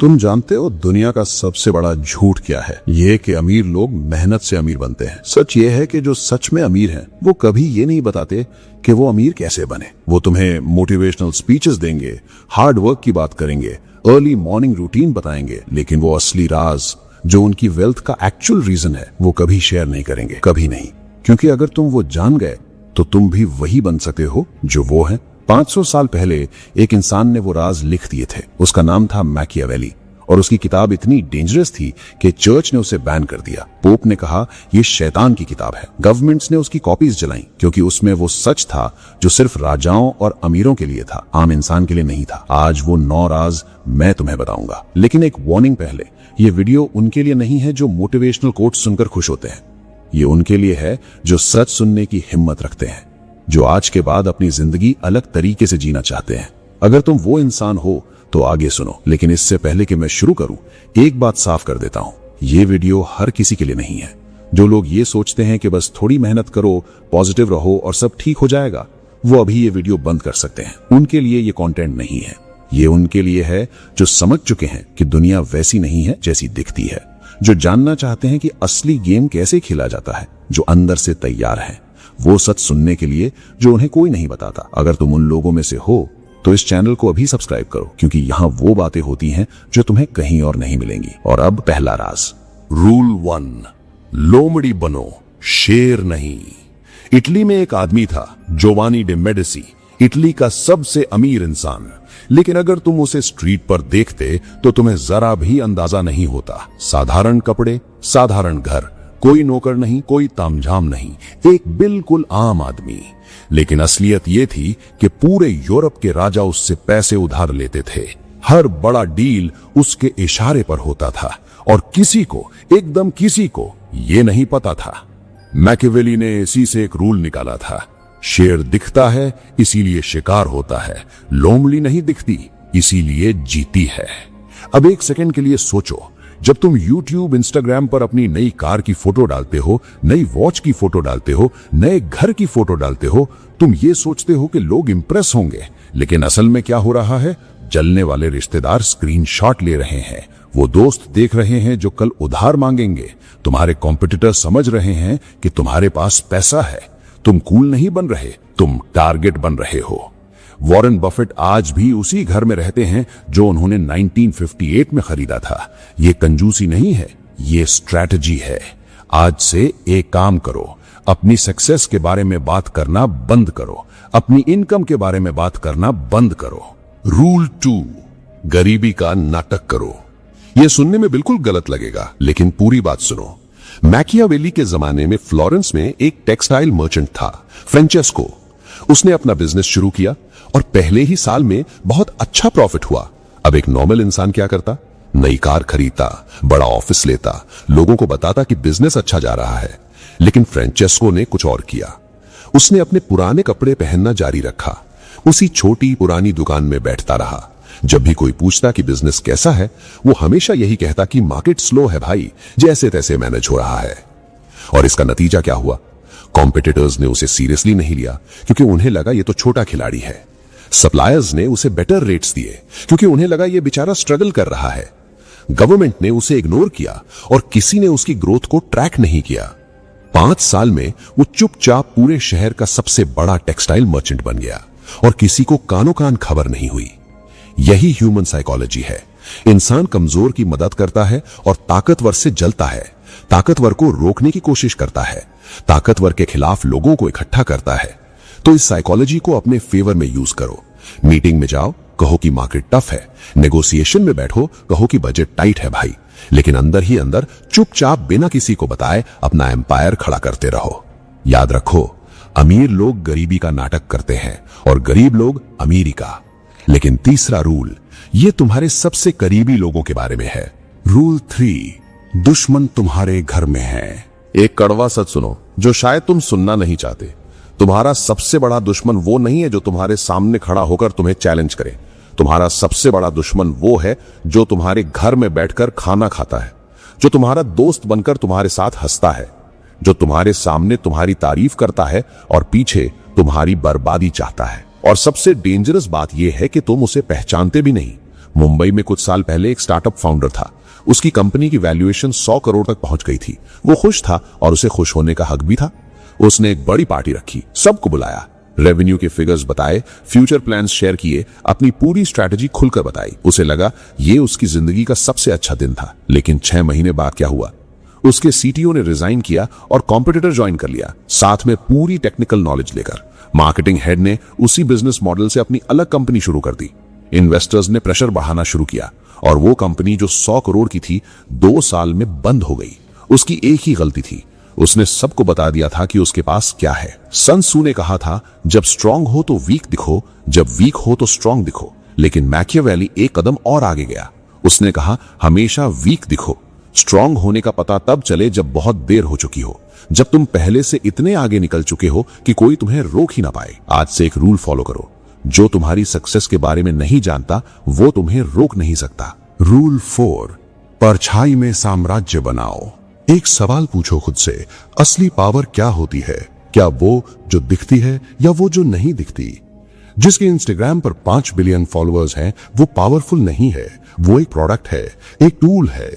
तुम जानते हो दुनिया का सबसे बड़ा झूठ क्या है? ये कि अमीर लोग मेहनत से अमीर बनते हैं। सच ये है कि जो सच में अमीर हैं, वो कभी ये नहीं बताते कि वो अमीर कैसे बने। वो तुम्हें मोटिवेशनल स्पीचेस देंगे, हार्ड वर्क की बात करेंगे, अर्ली मॉर्निंग रूटीन बताएंगे, लेकिन वो असली राज जो उनकी वेल्थ का एक्चुअल रीजन है, वो कभी शेयर नहीं करेंगे, कभी नहीं। क्योंकि अगर तुम वो जान गए तो तुम भी वही बन सकते हो जो वो है। 500 साल पहले एक इंसान ने वो राज लिख दिए थे। उसका नाम था मैकियावेली और उसकी किताब इतनी डेंजरस थी कि चर्च ने उसे बैन कर दिया। पोप ने कहा ये शैतान की किताब है। गवर्नमेंट्स ने उसकी कॉपीज जलाई क्योंकि उसमें वो सच था जो सिर्फ राजाओं और अमीरों के लिए था, आम इंसान के लिए नहीं था। आज वो 9 राज मैं तुम्हें बताऊंगा, लेकिन एक वार्निंग पहले। ये वीडियो उनके लिए नहीं है जो मोटिवेशनल कोट सुनकर खुश होते हैं। ये उनके लिए है जो सच सुनने की हिम्मत रखते हैं, जो आज के बाद अपनी जिंदगी अलग तरीके से जीना चाहते हैं। अगर तुम वो इंसान हो तो आगे सुनो, लेकिन इससे पहले कि मैं शुरू करूं, एक बात साफ कर देता हूं। ये वीडियो हर किसी के लिए नहीं है। जो लोग ये सोचते हैं कि बस थोड़ी मेहनत करो, पॉजिटिव रहो और सब ठीक हो जाएगा, वो अभी ये वीडियो बंद कर सकते हैं। उनके लिए ये कंटेंट नहीं है। ये उनके लिए है जो समझ चुके हैं कि दुनिया वैसी नहीं है जैसी दिखती है, जो जानना चाहते हैं कि असली गेम कैसे खेला जाता है, जो अंदर से तैयार है वो सच सुनने के लिए जो उन्हें कोई नहीं बताता। अगर तुम उन लोगों में से हो तो इस चैनल को अभी सब्सक्राइब करो, क्योंकि यहाँ वो बातें होती हैं जो तुम्हें कहीं और नहीं मिलेंगी। और अब पहला राज। रूल 1, लोमड़ी बनो, शेर नहीं। इटली में एक आदमी था, जोवानी डे मेडिसी, इटली का सबसे अमीर इंसान। लेकिन अगर तुम उसे स्ट्रीट पर देखते तो तुम्हें जरा भी अंदाजा नहीं होता। साधारण कपड़े, साधारण घर, कोई नौकर नहीं, कोई तामझाम नहीं, एक बिल्कुल आम आदमी। लेकिन असलियत यह थी कि पूरे यूरोप के राजा उससे पैसे उधार लेते थे। हर बड़ा डील उसके इशारे पर होता था और किसी को, एकदम किसी को यह नहीं पता था। मैकियावेली ने इसी से एक रूल निकाला था, शेर दिखता है इसीलिए शिकार होता है, लोमड़ी नहीं दिखती इसीलिए जीती है। अब एक सेकंड के लिए सोचो, जब तुम YouTube, Instagram पर अपनी नई कार की फोटो डालते हो, नई वॉच की फोटो डालते हो, नए घर की फोटो डालते हो, तुम ये सोचते हो कि लोग इंप्रेस होंगे। लेकिन असल में क्या हो रहा है? जलने वाले रिश्तेदार स्क्रीनशॉट ले रहे हैं, वो दोस्त देख रहे हैं जो कल उधार मांगेंगे, तुम्हारे कॉम्पिटिटर समझ रहे हैं कि तुम्हारे पास पैसा है। तुम कूल नहीं बन रहे, तुम टारगेट बन रहे हो। वॉरेन बफेट आज भी उसी घर में रहते हैं जो उन्होंने 1958 में खरीदा था। ये कंजूसी नहीं है, ये स्ट्रैटेजी है। आज से एक काम करो, अपनी सक्सेस के बारे में बात करना बंद करो, अपनी इनकम के बारे में बात करना बंद करो। रूल 2, गरीबी का नाटक करो। यह सुनने में बिल्कुल गलत लगेगा, लेकिन पूरी बात सुनो। मैकियावेली के जमाने में फ्लोरेंस में एक टेक्सटाइल मर्चेंट था, फ्रेंचेस्को। उसने अपना बिजनेस शुरू किया और पहले ही साल में बहुत अच्छा प्रॉफिट हुआ। अब एक नॉर्मल इंसान क्या करता? नई कार खरीदता, बड़ा ऑफिस लेता, लोगों को बताता कि बिजनेस अच्छा जा रहा है। लेकिन फ्रेंचेस्को ने कुछ और किया। उसने अपने पुराने कपड़े पहनना जारी रखा, उसी छोटी पुरानी दुकान में बैठता रहा। जब भी कोई पूछता कि बिजनेस कैसा है, वो हमेशा यही कहता कि मार्केट स्लो है भाई, जैसे तैसे मैनेज हो रहा है। और इसका नतीजा क्या हुआ? कॉम्पिटिटर्स ने उसे सीरियसली नहीं लिया क्योंकि उन्हें लगा ये तो छोटा खिलाड़ी है। सप्लायर्स ने उसे बेटर रेट्स दिए क्योंकि उन्हें लगा ये बेचारा स्ट्रगल कर रहा है। गवर्नमेंट ने उसे इग्नोर किया और किसी ने उसकी ग्रोथ को ट्रैक नहीं किया। 5 साल में वो चुपचाप पूरे शहर का सबसे बड़ा टेक्सटाइल मर्चेंट बन गया और किसी को कानो कान खबर नहीं हुई। यही ह्यूमन साइकोलॉजी है। इंसान कमजोर की मदद करता है और ताकतवर से जलता है, ताकतवर को रोकने की कोशिश करता है, ताकतवर के खिलाफ लोगों को इकट्ठा करता है। तो इस साइकोलॉजी को अपने फेवर में यूज करो। मीटिंग में जाओ, कहो कि मार्केट टफ है। नेगोशिएशन में बैठो, कहो कि बजट टाइट है भाई। लेकिन अंदर ही अंदर चुपचाप बिना किसी को बताए अपना एम्पायर खड़ा करते रहो। याद रखो, अमीर लोग गरीबी का नाटक करते हैं और गरीब लोग अमीरी का। लेकिन तीसरा रूल, ये तुम्हारे सबसे करीबी लोगों के बारे में है। रूल 3, दुश्मन तुम्हारे घर में है। एक कड़वा सच सुनो जो शायद तुम सुनना नहीं चाहते। तुम्हारा सबसे बड़ा दुश्मन वो नहीं है जो तुम्हारे सामने खड़ा होकर तुम्हें चैलेंज करे। तुम्हारा सबसे बड़ा दुश्मन वो है जो तुम्हारे घर में बैठकर खाना खाता है, जो तुम्हारा दोस्त बनकर तुम्हारे साथ हंसता है, जो तुम्हारे सामने तुम्हारी तारीफ करता है और पीछे तुम्हारी बर्बादी चाहता है। और सबसे डेंजरस बात यह है कि तुम उसे पहचानते भी नहीं। मुंबई में कुछ साल पहले एक स्टार्टअप फाउंडर था। उसकी कंपनी की वैल्यूएशन 100 करोड़ तक पहुंच गई थी। वो खुश था और उसे खुश होने का हक भी था। उसने एक बड़ी पार्टी रखी, सबको बुलाया, रेवेन्यू के फिगर्स बताए, फ्यूचर प्लान्स शेयर किए, अपनी पूरी स्ट्रैटेजी खुलकर बताई। उसे लगा ये उसकी जिंदगी का सबसे अच्छा दिन था। लेकिन 6 महीने बाद क्या हुआ? उसके सीटीओ ने रिजाइन किया और कॉम्पिटिटर ज्वाइन कर लिया, साथ में पूरी टेक्निकल नॉलेज लेकर। मार्केटिंग हेड ने उसी बिजनेस मॉडल से अपनी अलग कंपनी शुरू कर दी। इन्वेस्टर्स ने प्रेशर बढ़ाना शुरू किया और वो कंपनी जो 100 करोड़ की थी 2 साल में बंद हो गई। उसकी एक ही गलती थी, उसने सबको बता दिया था कि उसके पास क्या है। सन त्सू ने कहा था, जब स्ट्रांग हो तो वीक दिखो, जब वीक हो तो स्ट्रांग दिखो। लेकिन मैकियावेली एक कदम और आगे गया। उसने कहा, हमेशा वीक दिखो। स्ट्रांग होने का पता तब चले जब बहुत देर हो चुकी हो, जब तुम पहले से इतने आगे निकल चुके हो कि कोई तुम्हें रोक ही ना पाए। आज से एक रूल फॉलो करो, जो तुम्हारी सक्सेस के बारे में नहीं जानता वो तुम्हें रोक नहीं सकता। रूल 4, परछाई में साम्राज्य बनाओ। एक सवाल पूछो खुद से, असली पावर क्या होती है? क्या वो जो दिखती है या वो जो नहीं दिखती? जिसके इंस्टाग्राम पर 5 बिलियन फॉलोअर्स हैं, वो पावरफुल नहीं है। वो एक प्रोडक्ट है, एक टूल है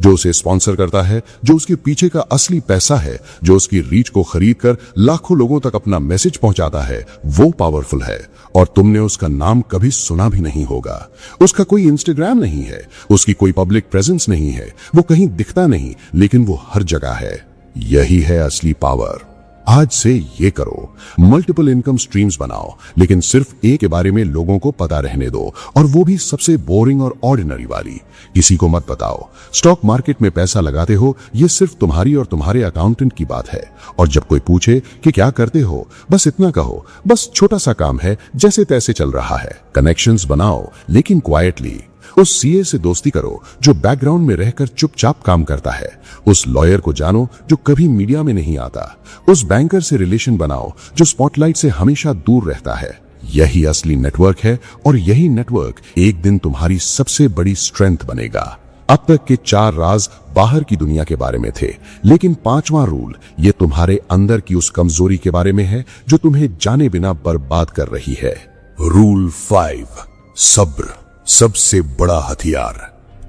जो उसे स्पॉन्सर करता है, जो उसके पीछे का असली पैसा है, जो उसकी रीच को खरीदकर लाखों लोगों तक अपना मैसेज पहुंचाता है, वो पावरफुल है। और तुमने उसका नाम कभी सुना भी नहीं होगा। उसका कोई इंस्टाग्राम नहीं है, उसकी कोई पब्लिक प्रेजेंस नहीं है, वो कहीं दिखता नहीं, लेकिन वो हर जगह है। यही है असली पावर। आज से ये करो, मल्टीपल इनकम स्ट्रीम्स बनाओ, लेकिन सिर्फ एक के बारे में लोगों को पता रहने दो, और वो भी सबसे बोरिंग और ऑर्डिनरी वाली। किसी को मत बताओ। स्टॉक मार्केट में पैसा लगाते हो, ये सिर्फ तुम्हारी और तुम्हारे अकाउंटेंट की बात है। और जब कोई पूछे कि क्या करते हो, बस इतना कहो, बस छोटा सा काम है, जैसे तैसे चल रहा है। कनेक्शंस बनाओ, लेकिन क्वाइटली। उस सीए से दोस्ती करो जो बैकग्राउंड में रहकर चुपचाप काम करता है। उस लॉयर को जानो जो कभी मीडिया में नहीं आता। उस बैंकर से रिलेशन बनाओ जो स्पॉटलाइट से हमेशा दूर रहता है। यही असली नेटवर्क है, और यही नेटवर्क एक दिन तुम्हारी सबसे बड़ी स्ट्रेंथ बनेगा। अब तक के 4 राज बाहर की दुनिया के बारे में थे, लेकिन 5वां रूल ये तुम्हारे अंदर की उस कमजोरी के बारे में है जो तुम्हें जाने बिना बर्बाद कर रही है। रूल 5, सब्र सबसे बड़ा हथियार।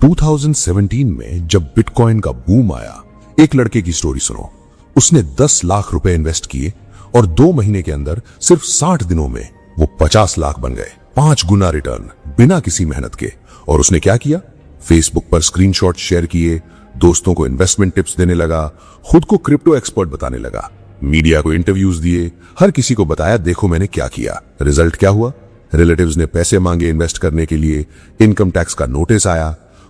2017 में जब बिटकॉइन का बूम आया, एक लड़के की स्टोरी सुनो। उसने 10 लाख रुपए इन्वेस्ट किए और 2 महीने के अंदर सिर्फ 60 दिनों में वो 50 लाख बन गए। 5 गुना रिटर्न बिना किसी मेहनत के। और उसने क्या किया? फेसबुक पर स्क्रीनशॉट शेयर किए, दोस्तों को इन्वेस्टमेंट टिप्स देने लगा, खुद को क्रिप्टो एक्सपर्ट बताने लगा, मीडिया को इंटरव्यूज दिए, हर किसी को बताया देखो मैंने क्या किया। रिजल्ट क्या हुआ? रिलेटिव्स ने पैसे मांगे इन्वेस्ट करने के लिए, इनकम टैक्स का नोटिस आया,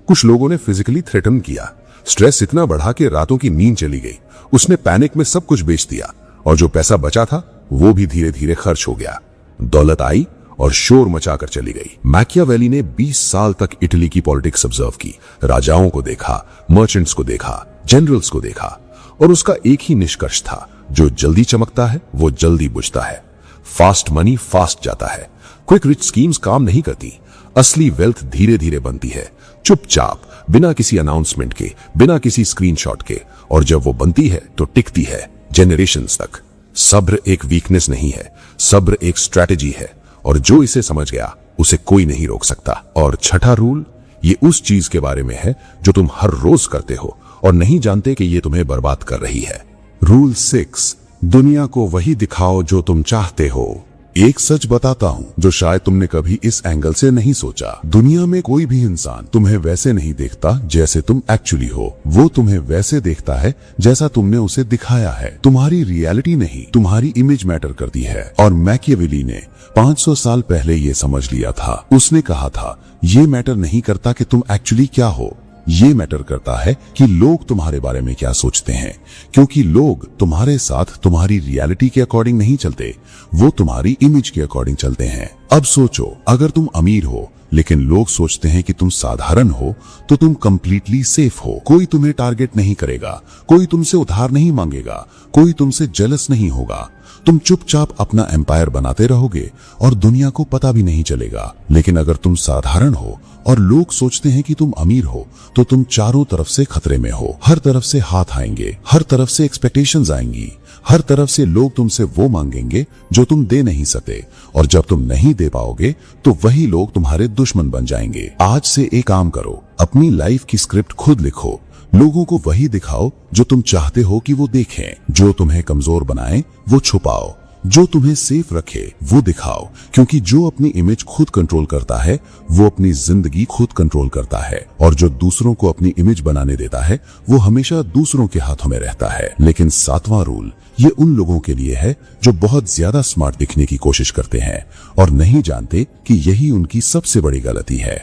कुछ लोगों ने फिजिकली थ्रेटन किया, स्ट्रेस इतना बढ़ा कि रातों की नींद चली गई। उसने पैनिक में सब कुछ बेच दिया, और जो पैसा बचा था वो भी धीरे धीरे खर्च हो गया। दौलत आई और शोर मचाकर चली गई। मैकियावेली ने 20 साल तक इटली की पॉलिटिक्स ऑब्जर्व की, राजाओं को देखा, मर्चेंट्स को देखा, जनरल्स को देखा, और उसका एक ही निष्कर्ष था, जो जल्दी चमकता है वो जल्दी बुझता है। फास्ट मनी फास्ट जाता है। क्विक रिच स्कीम्स काम नहीं करती। असली वेल्थ धीरे धीरे बनती है, चुपचाप, बिना किसी अनाउंसमेंट के, बिना किसी स्क्रीनशॉट के, और जब वो बनती है तो टिकती है जेनरेशंस तक। सब्र एक वीकनेस नहीं है, सब्र एक स्ट्रैटेजी है, और जो इसे समझ गया उसे कोई नहीं रोक सकता। और छठा रूल ये उस चीज के बारे में है जो तुम हर रोज करते हो और नहीं जानते कि ये तुम्हें बर्बाद कर रही है। रूल 6, दुनिया को वही दिखाओ जो तुम चाहते हो। एक सच बताता हूं जो शायद तुमने कभी इस एंगल से नहीं सोचा। दुनिया में कोई भी इंसान तुम्हें वैसे नहीं देखता जैसे तुम एक्चुअली हो। वो तुम्हें वैसे देखता है जैसा तुमने उसे दिखाया है। तुम्हारी रियलिटी नहीं, तुम्हारी इमेज मैटर करती है। और मैकियावेली ने 500 साल पहले ये समझ लिया था। उसने कहा था, ये मैटर नहीं करता कि तुम एक्चुअली क्या हो, ये मैटर करता है कि लोग तुम्हारे बारे में क्या सोचते हैं। क्योंकि लोग तुम्हारे साथ तुम्हारी रियलिटी के अकॉर्डिंग नहीं चलते, वो तुम्हारी इमेज के अकॉर्डिंग चलते हैं। अब सोचो, अगर तुम अमीर हो लेकिन लोग सोचते हैं कि तुम साधारण हो, तो तुम कंप्लीटली सेफ हो। कोई तुम्हें टारगेट नहीं करेगा, कोई तुमसे उधार नहीं मांगेगा, कोई तुमसे जेलस नहीं होगा। तुम चुपचाप अपना एम्पायर बनाते रहोगे और दुनिया को पता भी नहीं चलेगा। लेकिन अगर तुम साधारण हो और लोग सोचते हैं कि तुम अमीर हो, तो तुम चारों तरफ से खतरे में हो। हर तरफ से हाथ आएंगे, हर तरफ से एक्सपेक्टेशंस आएंगी, हर तरफ से लोग तुमसे वो मांगेंगे जो तुम दे नहीं सकते, और जब तुम नहीं दे पाओगे तो वही लोग तुम्हारे दुश्मन बन जाएंगे। आज से एक काम करो, अपनी लाइफ की स्क्रिप्ट खुद लिखो, लोगों को वही दिखाओ जो तुम चाहते हो कि वो देखें। जो तुम्हें कमजोर बनाए वो छुपाओ, जो तुम्हें सेफ रखे वो दिखाओ, क्योंकि जो अपनी इमेज खुद कंट्रोल करता है वो अपनी जिंदगी खुद कंट्रोल करता है, और जो दूसरों को अपनी इमेज बनाने देता है वो हमेशा दूसरों के हाथों में रहता है। लेकिन 7वां रूल ये उन लोगों के लिए है जो बहुत ज्यादा स्मार्ट दिखने की कोशिश करते हैं और नहीं जानते कि यही उनकी सबसे बड़ी गलती है।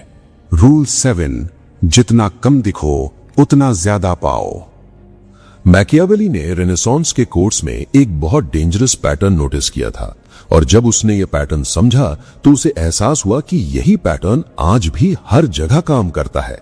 रूल 7, जितना कम दिखो उतना ज्यादा पाओ। मैकियावेली ने रेनेसांस के कोर्स में एक बहुत डेंजरस पैटर्न नोटिस किया था, और जब उसने ये पैटर्न समझा तो उसे एहसास हुआ कि यही पैटर्न आज भी हर जगह काम करता है।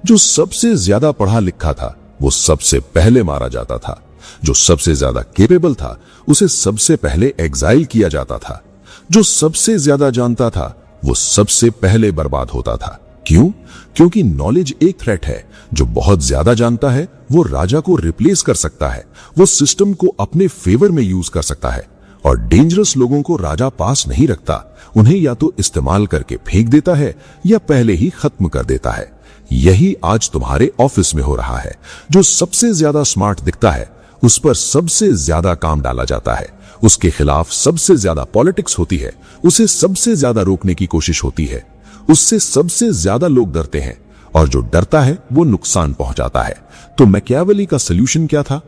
जो सबसे ज्यादा पढ़ा लिखा था वो सबसे पहले मारा जाता था, जो सबसे ज्यादा केपेबल था उसे सबसे पहले एग्जाइल किया जाता था, जो सबसे ज्यादा जानता था वो सबसे पहले बर्बाद होता था। क्यों? क्योंकि नॉलेज एक थ्रेट है। जो बहुत ज्यादा जानता है वो राजा को रिप्लेस कर सकता है, वो सिस्टम को अपने फेवर में यूज कर सकता है, और डेंजरस लोगों को राजा पास नहीं रखता, उन्हें या तो इस्तेमाल करके फेंक देता है या पहले ही खत्म कर देता है। यही आज तुम्हारे ऑफिस में हो रहा है। जो सबसे ज्यादा स्मार्ट दिखता है उस पर सबसे ज्यादा काम डाला जाता है, उसके खिलाफ सबसे ज्यादा पॉलिटिक्स होती है, उसे सबसे ज्यादा रोकने की कोशिश होती है, उससे सबसे ज्यादा लोग डरते हैं, और जो डरता है वो नुकसान पहुंचाता है। तो मैकियावेली का सॉल्यूशन क्या था?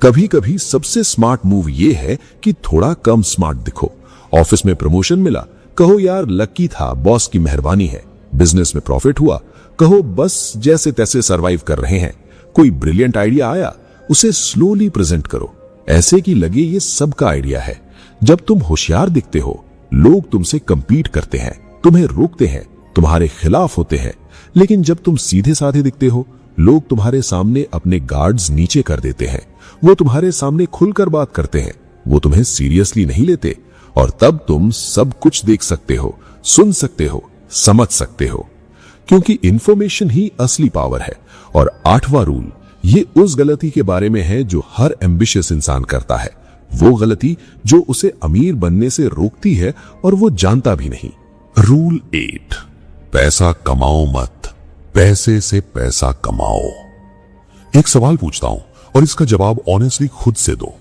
कभी कभी सबसे स्मार्ट मूव ये है कि थोड़ा कम स्मार्ट दिखो। ऑफिस में प्रमोशन मिला, कहो यार लकी था, बॉस की मेहरबानी है। बिजनेस में प्रॉफिट हुआ, कहो बस जैसे तैसे सरवाइव कर रहे हैं। कोई ब्रिलियंट आइडिया आया, उसे स्लोली प्रेजेंट करो, ऐसे कि लगे ये सबका आइडिया है। जब तुम होशियार दिखते हो लोग तुमसे कंपीट करते हैं, तुम्हें रोकते हैं, तुम्हारे खिलाफ होते हैं। लेकिन जब तुम सीधे साधे दिखते हो लोग तुम्हारे सामने अपने गार्ड्स नीचे कर देते हैं, वो तुम्हारे सामने खुलकर बात करते हैं, वो तुम्हें सीरियसली नहीं लेते, और तब तुम सब कुछ देख सकते हो, सुन सकते हो, समझ सकते हो, क्योंकि इंफॉर्मेशन ही असली पावर है। और 8वां रूल ये उस गलती के बारे में है जो हर एम्बिशियस इंसान करता है, वो गलती जो उसे अमीर बनने से रोकती है और वो जानता भी नहीं। रूल 8, पैसा कमाओ मत, पैसे से पैसा कमाओ। एक सवाल पूछता हूं और इसका जवाब ऑनेस्टली खुद से दो।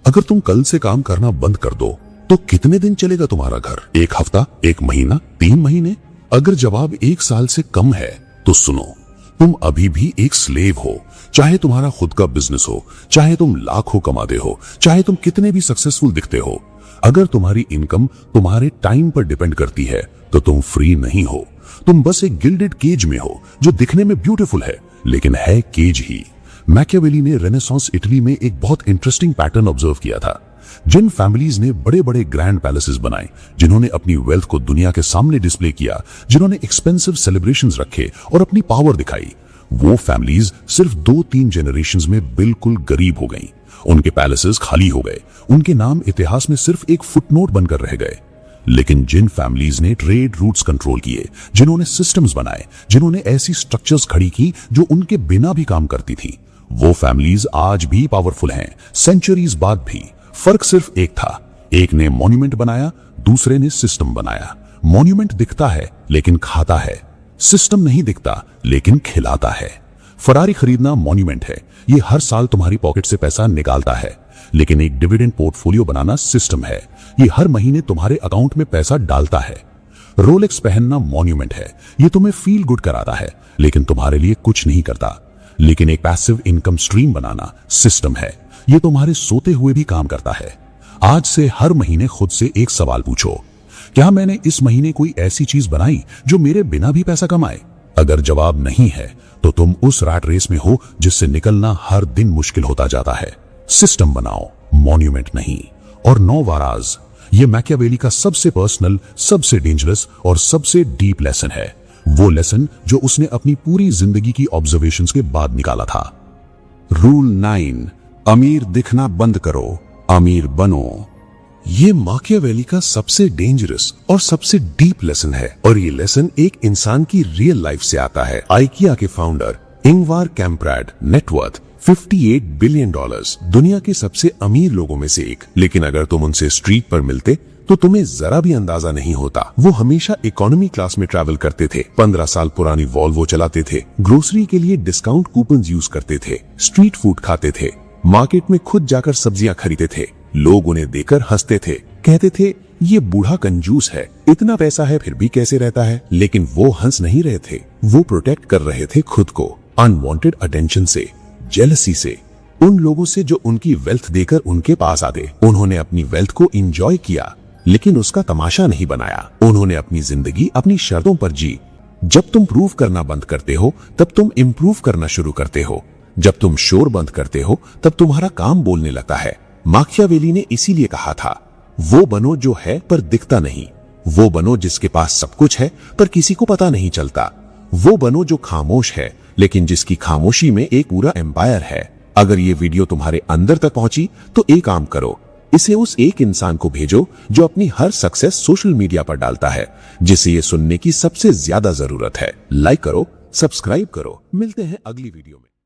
अगर तुम कल से काम करना बंद कर दो तो कितने दिन चलेगा तुम्हारा घर? 1 हफ्ता, 1 महीना, 3 महीने? अगर जवाब 1 साल से कम है तो सुनो, तुम अभी भी एक स्लेव हो। चाहे तुम्हारा खुद का बिजनेस हो, चाहे तुम लाखों कमाते हो, चाहे तुम कितने भी सक्सेसफुल दिखते हो, अगर तुम्हारी इनकम तुम्हारे टाइम पर डिपेंड करती है तो तुम फ्री नहीं हो। तुम बस एक गिल्डेड केज में हो जो दिखने में ब्यूटीफुल है लेकिन है केज ही। मैकियावेली ने रेनेसांस इटली में एक बहुत इंटरेस्टिंग पैटर्न ऑब्जर्व किया था। जिन फैमिलीज ने बड़े बड़े ग्रैंड पैलेसेस बनाए, जिन्होंने अपनी वेल्थ को दुनिया के सामने डिस्प्ले किया, जिन्होंने एक्सपेंसिव सेलिब्रेशंस रखे और अपनी पावर दिखाई, वो फैमिलीज सिर्फ 2-3 जनरेशंस में बिल्कुल गरीब हो गईं। उनके पैलेसेस खाली हो गए, उनके नाम इतिहास में सिर्फ एक फुटनोट बनकर रह गए। लेकिन जिन फैमिलीज ने ट्रेड रूट्स कंट्रोल किए, जिन्होंने सिस्टम्स बनाए, जिन्होंने ऐसी स्ट्रक्चर्स खड़ी की जो उनके बिना भी काम करती थी, वो फैमिलीज आज भी पावरफुल हैं, सेंचुरीज बाद भी। फर्क सिर्फ एक था, एक ने मॉन्यूमेंट बनाया, दूसरे ने सिस्टम बनाया। मॉन्यूमेंट दिखता है लेकिन खाता है, सिस्टम नहीं दिखता लेकिन खिलाता है। फरारी खरीदना मॉन्यूमेंट है, ये हर साल तुम्हारी पॉकेट से पैसा निकालता है, लेकिन एक डिविडेंड पोर्टफोलियो बनाना सिस्टम है, ये हर महीने तुम्हारे अकाउंट में पैसा डालता है। रोलेक्स पहनना मॉन्यूमेंट है, ये तुम्हें फील गुड कराता है लेकिन तुम्हारे लिए कुछ नहीं करता। लेकिन एक पैसिव इनकम स्ट्रीम बनाना सिस्टम है, ये तुम्हारे सोते हुए भी काम करता है। आज से हर महीने खुद से एक सवाल पूछो, क्या मैंने इस महीने कोई ऐसी चीज बनाई जो मेरे बिना भी पैसा कमाए? अगर जवाब नहीं है तो तुम उस रैट रेस में हो जिससे निकलना हर दिन मुश्किल होता जाता है। सिस्टम बनाओ, मॉन्यूमेंट नहीं। और 9 वाराज, ये मैकियावेली का सबसे पर्सनल, सबसे डेंजरस और सबसे डीप लेसन है। वो लेसन जो उसने अपनी पूरी जिंदगी की ऑब्जर्वेशंस के बाद निकाला था। रूल 9, अमीर दिखना बंद करो, अमीर बनो। ये मैकियावेली का सबसे डेंजरस और सबसे डीप लेसन है, और ये लेसन एक इंसान की रियल लाइफ से आता है। आइकिया के फाउंडर इंगवार कैम्प्राड नेटवर्थ $58 बिलियन, दुनिया के सबसे अमीर लोगों में से एक। लेकिन अगर तुम उनसे स्ट्रीट पर मिलते तो तुम्हें जरा भी अंदाजा नहीं होता। वो हमेशा इकोनॉमी क्लास में ट्रैवल करते थे, 15 साल पुरानी वॉल्वो चलाते थे, ग्रोसरी के लिए डिस्काउंट कूपन यूज करते थे, स्ट्रीट फूड खाते थे, मार्केट में खुद जाकर सब्जियां खरीदते थे। लोग उन्हें देखकर हंसते थे, कहते थे ये बूढ़ा कंजूस है, इतना पैसा है फिर भी कैसे रहता है। लेकिन वो हंस नहीं रहे थे, वो प्रोटेक्ट कर रहे थे खुद को अनवांटेड अटेंशन से, जेलसी से, उन लोगों से जो उनकी वेल्थ देकर उनके पास आते। उन्होंने अपनी वेल्थ को एंजॉय किया, लेकिन उसका तमाशा नहीं बनाया। उन्होंने अपनी जिंदगी अपनी शर्तों पर जी। जब तुम प्रूव करना बंद करते हो तब तुम इम्प्रूव करना शुरू करते हो। जब तुम शोर बंद करते हो तब तुम्हारा काम बोलने लगता है। माकियावेली ने इसीलिए कहा था, वो बनो जो है पर दिखता नहीं, वो बनो जिसके पास सब कुछ है पर किसी को पता नहीं चलता, वो बनो जो खामोश है लेकिन जिसकी खामोशी में एक पूरा एम्पायर है। अगर ये वीडियो तुम्हारे अंदर तक पहुंची तो एक काम करो, इसे उस एक इंसान को भेजो जो अपनी हर सक्सेस सोशल मीडिया पर डालता है, जिसे ये सुनने की सबसे ज्यादा जरूरत है। लाइक करो, सब्सक्राइब करो। मिलते हैं अगली वीडियो में।